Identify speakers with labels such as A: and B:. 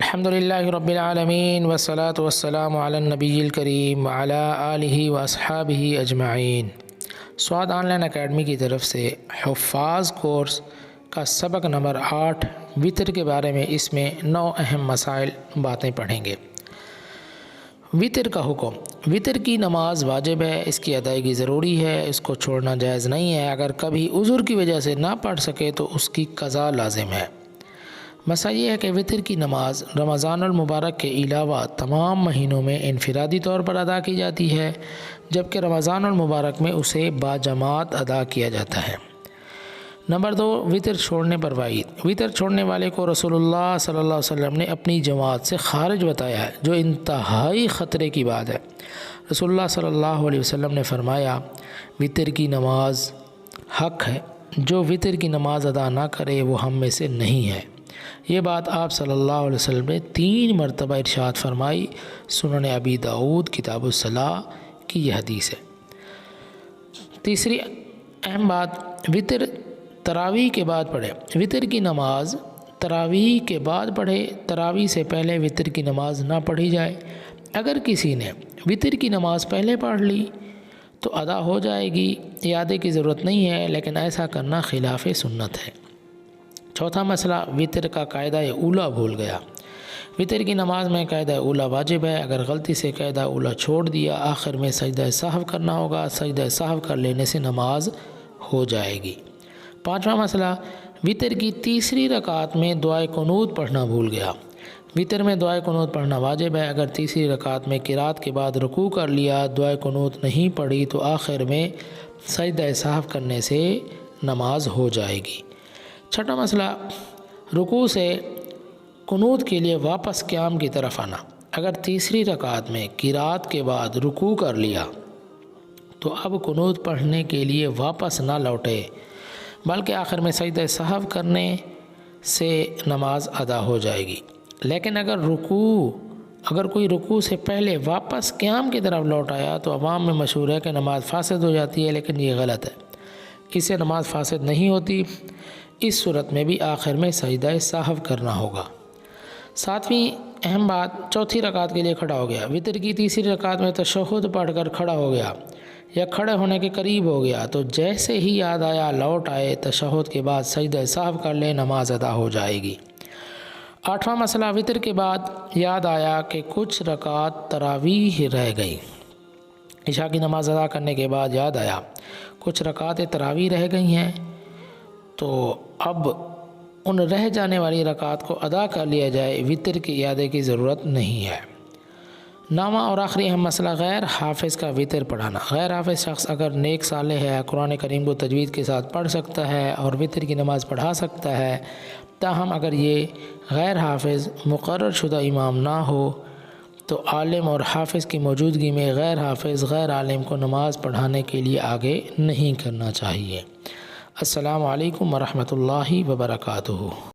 A: الحمدللہ رب العالمین والصلاة والسلام علی النبی الکریم وعلی آلہ واصحابہ اجمعین۔ سعاد آن لائن اکیڈمی کی طرف سے حفاظ کورس کا سبق نمبر 8 وتر کے بارے میں، اس میں 9 اہم مسائل باتیں پڑھیں گے۔ وتر کا حکم۔ وتر کی نماز واجب ہے، اس کی ادائیگی ضروری ہے، اس کو چھوڑنا جائز نہیں ہے۔ اگر کبھی عذر کی وجہ سے نہ پڑھ سکے تو اس کی قضا لازم ہے۔ مسئلہ یہ ہے کہ وتر کی نماز رمضان المبارک کے علاوہ تمام مہینوں میں انفرادی طور پر ادا کی جاتی ہے، جبکہ رمضان المبارک میں اسے باجماعت ادا کیا جاتا ہے۔ نمبر 2، وتر چھوڑنے پر وعید۔ وتر چھوڑنے والے کو رسول اللہ صلی اللہ علیہ وسلم نے اپنی جماعت سے خارج بتایا ہے، جو انتہائی خطرے کی بات ہے۔ رسول اللہ صلی اللہ علیہ وسلم نے فرمایا، وتر کی نماز حق ہے، جو وتر کی نماز ادا نہ کرے وہ ہم میں سے نہیں ہے۔ یہ بات آپ صلی اللہ علیہ وسلم نے 3 مرتبہ ارشاد فرمائی۔ سنن ابی داؤد کتاب الصلاۃ کی یہ حدیث ہے۔ تیسری اہم بات، وتر تراویح کے بعد پڑھے۔ وتر کی نماز تراویح کے بعد پڑھے، تراویح سے پہلے وتر کی نماز نہ پڑھی جائے۔ اگر کسی نے وتر کی نماز پہلے پڑھ لی تو ادا ہو جائے گی، اعادے کی ضرورت نہیں ہے، لیکن ایسا کرنا خلاف سنت ہے۔ چوتھا مسئلہ، وتر کا قاعدہ اولیٰ بھول گیا۔ وتر کی نماز میں قاعدہ اولیٰ واجب ہے، اگر غلطی سے قاعدہ اولیٰ چھوڑ دیا آخر میں سجدہ سہو کرنا ہوگا، سجدہ سہو کر لینے سے نماز ہو جائے گی۔ پانچواں مسئلہ، وتر کی تیسری رکعت میں دعائے قنوت پڑھنا بھول گیا۔ وتر میں دعائے قنوت پڑھنا واجب ہے، اگر تیسری رکعت میں قرات کے بعد رکوع کر لیا، دعائے قنوت نہیں پڑھی تو آخر میں سجدہ سہو کرنے سے نماز ہو جائے گی۔ چھٹا مسئلہ، رکوع سے قنوت کے لیے واپس قیام کی طرف آنا۔ اگر تیسری رکعت میں قرات کے بعد رکوع کر لیا تو اب قنوت پڑھنے کے لیے واپس نہ لوٹے، بلکہ آخر میں سجدہ سہو کرنے سے نماز ادا ہو جائے گی۔ لیکن اگر کوئی رکوع سے پہلے واپس قیام کی طرف لوٹ آیا تو عوام میں مشہور ہے کہ نماز فاسد ہو جاتی ہے، لیکن یہ غلط ہے، اس سے نماز فاسد نہیں ہوتی۔ اس صورت میں بھی آخر میں سجدہ سہو کرنا ہوگا۔ ساتویں اہم بات، چوتھی رکعت کے لیے کھڑا ہو گیا۔ وتر کی تیسری رکعت میں تشہد پڑھ کر کھڑا ہو گیا یا کھڑے ہونے کے قریب ہو گیا تو جیسے ہی یاد آیا لوٹ آئے، تشہد کے بعد سجدہ سہو کر لے، نماز ادا ہو جائے گی۔ آٹھواں مسئلہ، وتر کے بعد یاد آیا کہ کچھ رکعت تراویح رہ گئی۔ عشاء کی نماز ادا کرنے کے بعد یاد آیا کچھ رکعت تراویح رہ گئی ہیں، تو اب ان رہ جانے والی رکعت کو ادا کر لیا جائے، وتر کے اعادے کی ضرورت نہیں ہے۔ نواں اور آخری اہم مسئلہ، غیر حافظ کا وتر پڑھانا۔ غیر حافظ شخص اگر نیک صالح ہے، قرآن کریم کو تجوید کے ساتھ پڑھ سکتا ہے اور وتر کی نماز پڑھا سکتا ہے، تاہم اگر یہ غیر حافظ مقرر شدہ امام نہ ہو تو عالم اور حافظ کی موجودگی میں غیر حافظ غیر عالم کو نماز پڑھانے کے لیے آگے نہیں کرنا چاہیے۔ السلام علیکم ورحمۃ اللہ وبرکاتہ۔